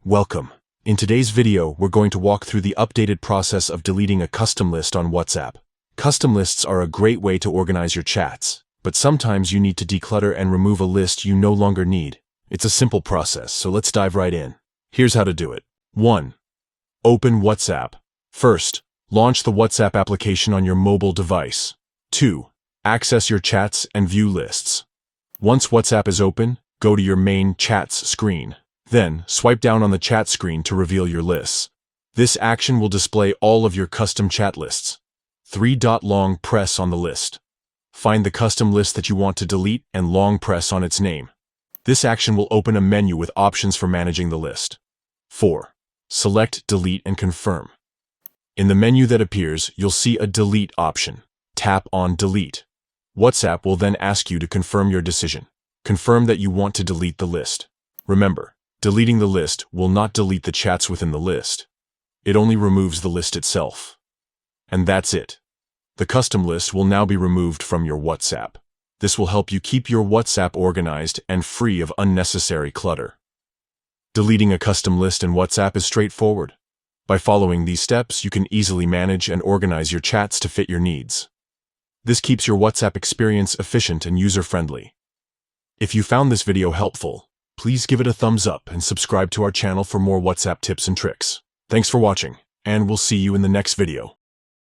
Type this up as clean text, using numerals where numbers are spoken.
Welcome. In today's video, we're going to walk through the updated process of deleting a custom list on WhatsApp. Custom lists are a great way to organize your chats, but sometimes you need to declutter and remove a list you no longer need. It's a simple process, so let's dive right in. Here's how to do it. 1. Open WhatsApp. First, launch the WhatsApp application on your mobile device. 2. Access your chats and view lists. Once WhatsApp is open, go to your main chats screen. Then, swipe down on the chat screen to reveal your lists. This action will display all of your custom chat lists. 3-long press on the list. Find the custom list that you want to delete and long press on its name. This action will open a menu with options for managing the list. 4. Select Delete and confirm. In the menu that appears, you'll see a Delete option. Tap on Delete. WhatsApp will then ask you to confirm your decision. Confirm that you want to delete the list. Remember, deleting the list will not delete the chats within the list. It only removes the list itself. And that's it. The custom list will now be removed from your WhatsApp. This will help you keep your WhatsApp organized and free of unnecessary clutter. Deleting a custom list in WhatsApp is straightforward. By following these steps, you can easily manage and organize your chats to fit your needs. This keeps your WhatsApp experience efficient and user-friendly. If you found this video helpful, please give it a thumbs up and subscribe to our channel for more WhatsApp tips and tricks. Thanks for watching, and we'll see you in the next video.